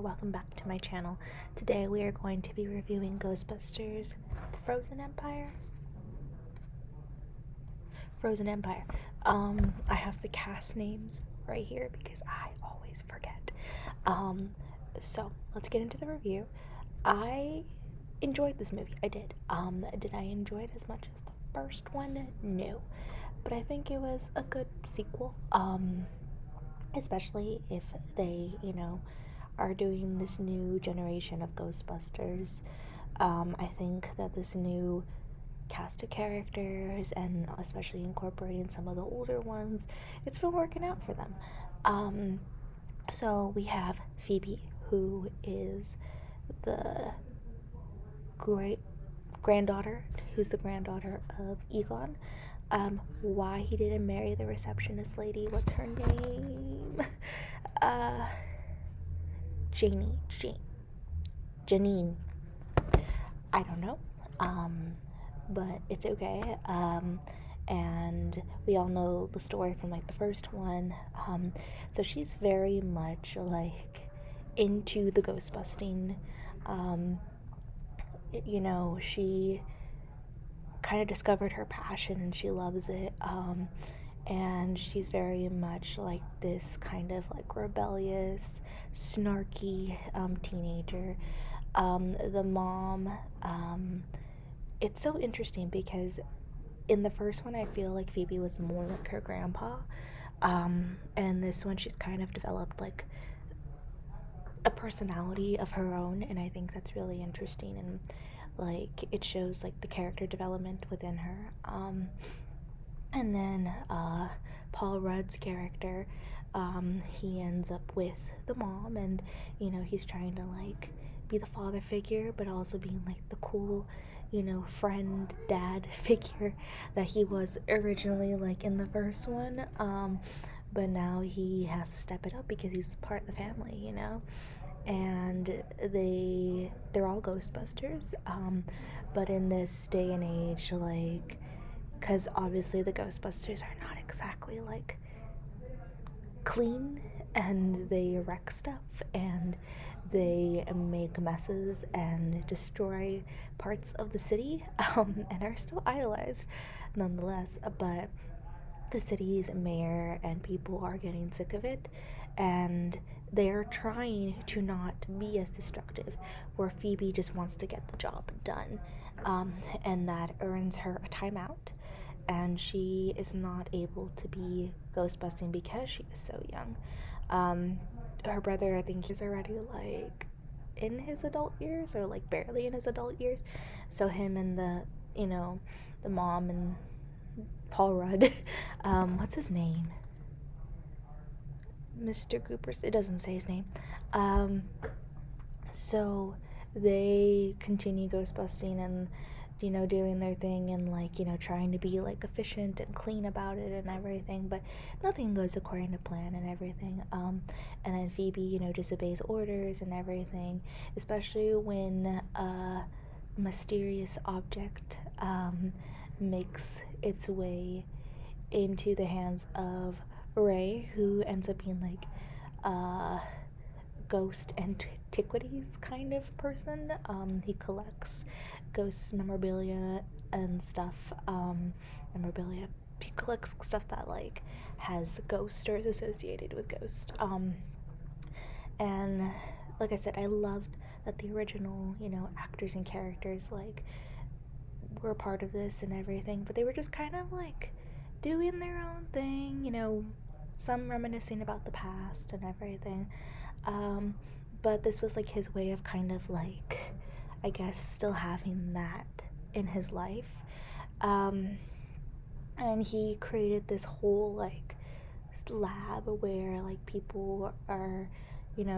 welcome back to my channel. Today we are going to be reviewing Ghostbusters, the Frozen Empire. I have the cast names right here because I always forget. So let's get into the review. I enjoyed this movie. I did. Did I enjoy it as much as the first one? No. But I think it was a good sequel. Especially if they, are doing this new generation of Ghostbusters. I think that this new cast of characters and especially incorporating some of the older ones, it's been working out for them. So we have Phoebe, who is the granddaughter, who's the granddaughter of Egon. Why he didn't marry the receptionist lady, what's her name? Janine. I don't know. But it's okay. And we all know the story from like the first one. So she's very much like into the ghost busting. She kind of discovered her passion and she loves it. And she's very much like this kind of like rebellious, snarky teenager. The mom, it's so interesting because in the first one I feel like Phoebe was more like her grandpa, and in this one she's kind of developed like a personality of her own, and I think that's really interesting, and like it shows like the character development within her. And then Paul Rudd's character, he ends up with the mom, and he's trying to like be the father figure, but also being like the cool, friend, dad figure that he was originally like in the first one. But now he has to step it up because he's part of the family, and they're all Ghostbusters. But in this day and age, like, because obviously the Ghostbusters are not exactly like clean, and they wreck stuff and they make messes and destroy parts of the city, and are still idolized nonetheless. But the city's mayor and people are getting sick of it, and they're trying to not be as destructive, where Phoebe just wants to get the job done, and that earns her a timeout, and she is not able to be ghostbusting because she is so young. Her brother, I think he's already like in his adult years, or like barely in his adult years, so him and the mom and Paul Rudd, what's his name? Mr. Goopers, it doesn't say his name. So they continue ghostbusting and doing their thing, and like trying to be like efficient and clean about it and everything, but nothing goes according to plan and everything. And then Phoebe disobeys orders and everything, especially when a mysterious object makes its way into the hands of Ray, who ends up being like a ghost antiquities kind of person. He collects ghost memorabilia and stuff. He collects stuff that like has ghosts or is associated with ghosts. And like I said, I loved that the original actors and characters like were part of this and everything, but they were just kind of like doing their own thing, some reminiscing about the past and everything. But this was like his way of kind of like, I guess, still having that in his life. And he created this whole like lab where like people are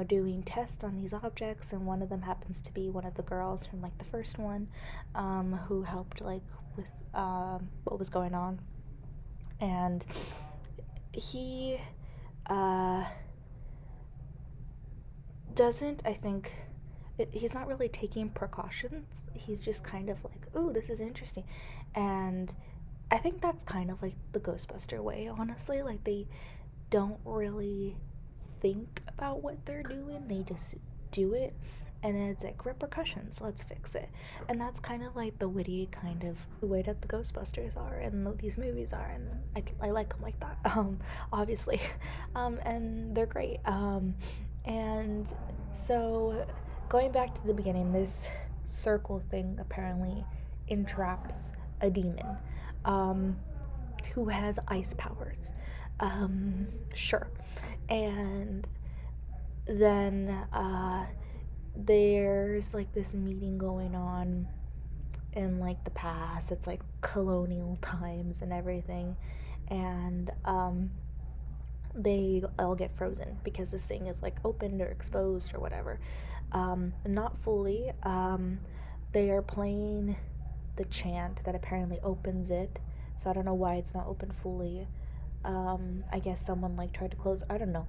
doing tests on these objects, and one of them happens to be one of the girls from like the first one, who helped like with what was going on. And he doesn't, I think, he's not really taking precautions. He's just kind of like, oh, this is interesting. And I think that's kind of like the Ghostbuster way, honestly. Like, they don't really think about what they're doing. They just do it, and then it's like repercussions, let's fix it. And that's kind of like the witty kind of way that the Ghostbusters are and these movies are, and I like them like that. Obviously. And they're great. And so going back to the beginning, this circle thing apparently entraps a demon, um, who has ice powers. Sure. And then there's like this meeting going on in like the past. It's like colonial times and everything. And they all get frozen because this thing is like opened or exposed or whatever. Not fully. They are playing the chant that apparently opens it. So I don't know why it's not open fully. I guess someone like tried to close. I don't know.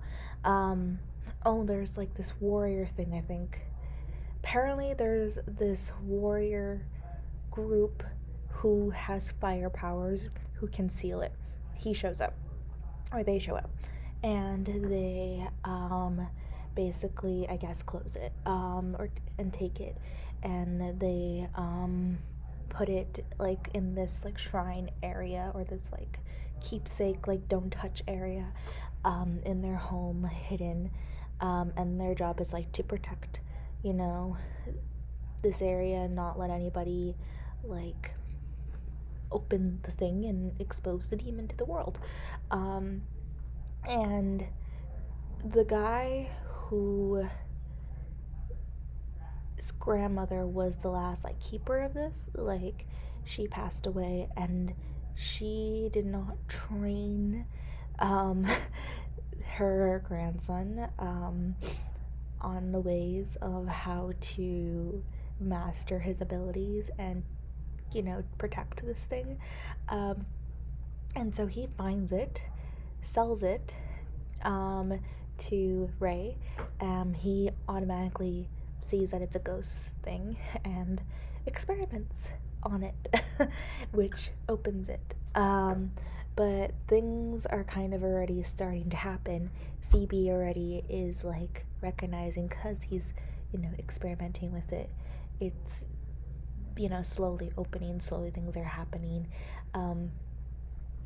Oh, there's like this warrior thing, I think. Apparently, there's this warrior group who has fire powers who can seal it. He shows up, or they show up, and they basically, I guess, close it, or and take it, and they put it like in this like shrine area, or this like keepsake like don't touch area, in their home, hidden, and their job is like to protect, you know, this area and not let anybody like open the thing and expose the demon to the world. And the guy whose grandmother was the last like keeper of this, like, she passed away, and she did not train um her grandson on the ways of how to master his abilities and, you know, protect this thing. And so he finds it, sells it to Ray. He automatically sees that it's a ghost thing and experiments on it, which opens it. But things are kind of already starting to happen. Phoebe already is like recognizing, because he's, you know, experimenting with it. It's, you know, slowly opening, slowly things are happening. And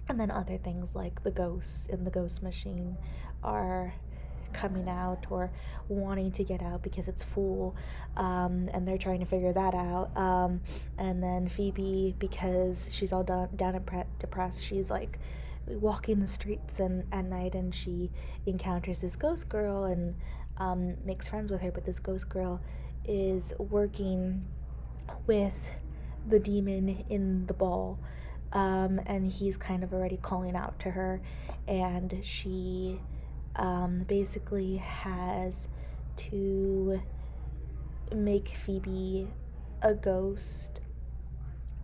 then other things like the ghosts in the ghost machine are coming out or wanting to get out because it's full, and they're trying to figure that out. And then Phoebe, because she's all down and depressed, she's like walking the streets at night, and she encounters this ghost girl and makes friends with her. But this ghost girl is working with the demon in the ball, and he's kind of already calling out to her, and she basically has to make Phoebe a ghost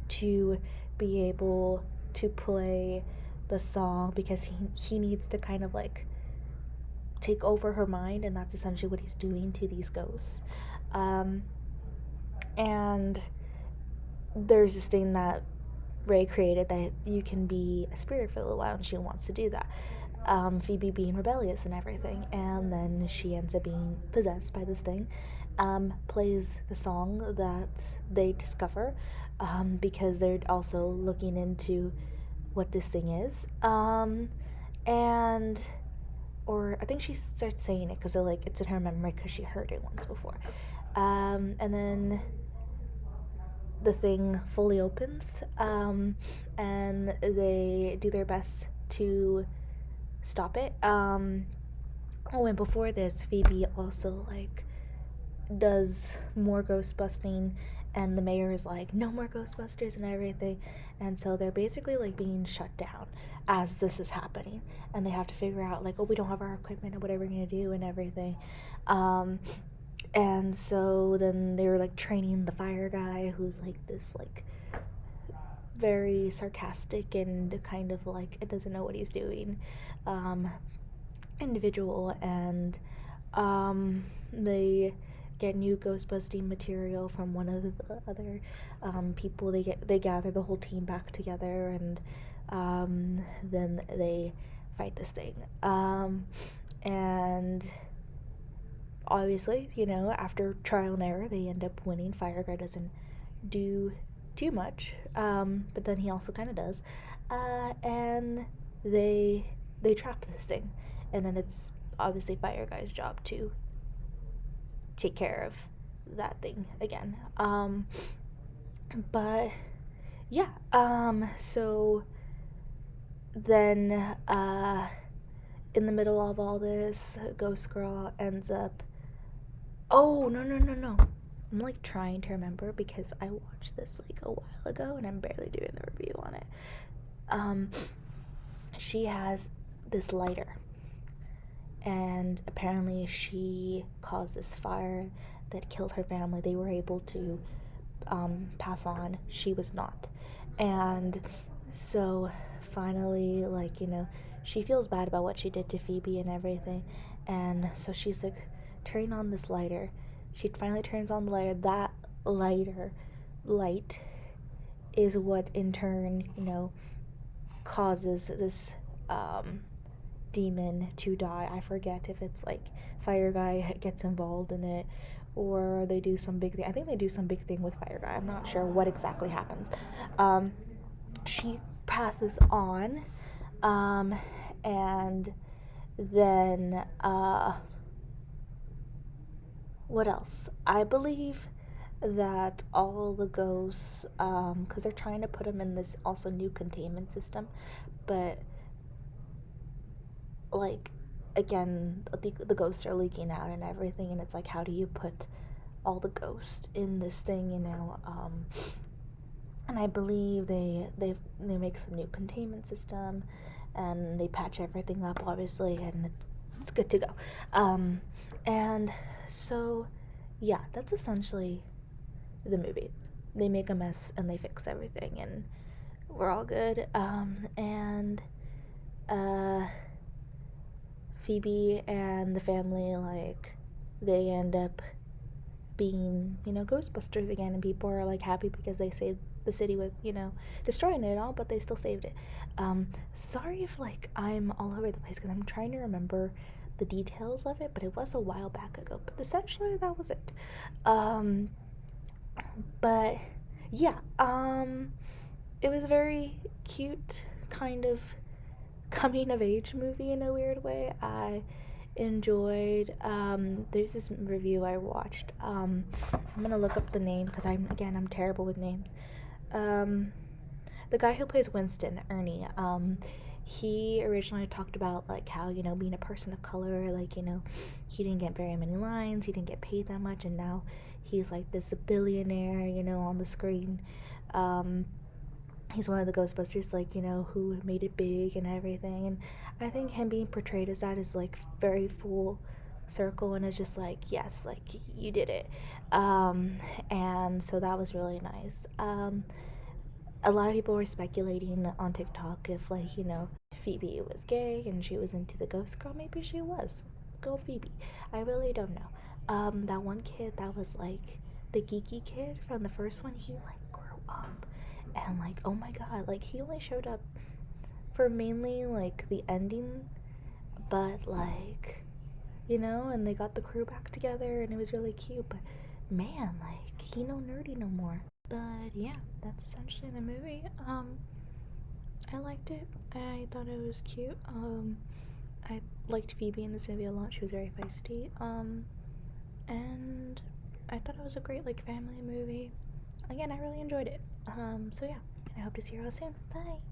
to be able to play the song, because he needs to kind of like take over her mind, and that's essentially what he's doing to these ghosts. And there's this thing that Ray created that you can be a spirit for a little while, and she wants to do that. Phoebe being rebellious and everything, and then she ends up being possessed by this thing. Plays the song that they discover, because they're also looking into what this thing is. And or I think she starts saying it because like it's in her memory because she heard it once before. And then the thing fully opens, and they do their best to stop it. Oh, and before this, Phoebe also like does more ghost busting, and the mayor is like, no more Ghostbusters and everything, and so they're basically like being shut down as this is happening, and they have to figure out like, oh, we don't have our equipment, and what are we gonna do and everything. And so then they were like training the fire guy, who's like this like very sarcastic and kind of like it doesn't know what he's doing individual. And they get new ghost busting material from one of the other people. They gather the whole team back together, and then they fight this thing, and obviously, after trial and error, they end up winning. Fire Guy doesn't do too much, but then he also kind of does, and they trap this thing, and then it's obviously Fire Guy's job to take care of that thing again. But yeah, so then in the middle of all this, Ghost Girl ends up. Oh, no, no, no, no. I'm like trying to remember because I watched this like a while ago and I'm barely doing the review on it. Um, she has this lighter, and apparently she caused this fire that killed her family. They were able to pass on. She was not. And so finally, like, she feels bad about what she did to Phoebe and everything. And so she's like, turning on this lighter. She finally turns on the lighter. That light is what in turn, causes this demon to die. I forget if it's like Fire Guy gets involved in it or they do some big thing. I think they do some big thing with Fire Guy. I'm not sure what exactly happens. She passes on, and then what else? I believe that all the ghosts, because they're trying to put them in this also new containment system, but like again the ghosts are leaking out and everything, and it's like, how do you put all the ghosts in this thing, and I believe they make some new containment system and they patch everything up obviously, and it's good to go. And so yeah, that's essentially the movie. They make a mess and they fix everything and we're all good. And Phoebe and the family, like, they end up being, Ghostbusters again, and people are like happy because they saved the city with, destroying it all, but they still saved it. Sorry if like I'm all over the place because I'm trying to remember the details of it, but it was a while back ago. But essentially that was it. But yeah, it was a very cute kind of coming of age movie in a weird way. I enjoyed. There's this review I watched. I'm gonna look up the name because I'm terrible with names. The guy who plays Winston, Ernie. He originally talked about like how, being a person of color, like, he didn't get very many lines, he didn't get paid that much, and now he's like this billionaire, on the screen. He's one of the Ghostbusters, like, who made it big and everything. And I think him being portrayed as that is like very full circle, and it's just like, yes, like, you did it. And so that was really nice. A lot of people were speculating on TikTok if, like, Phoebe was gay and she was into the ghost girl. Maybe she was. Go Phoebe. I really don't know. That one kid that was like the geeky kid from the first one, he like grew up, and like, oh my god, like, he only showed up for mainly like the ending, but like, and they got the crew back together and it was really cute. But man, like, he no nerdy no more. But yeah, that's essentially the movie. I liked it. I thought it was cute. I liked Phoebe in this movie a lot. She was very feisty. And I thought it was a great like family movie. Again, I really enjoyed it. So yeah, and I hope to see you all soon. Bye.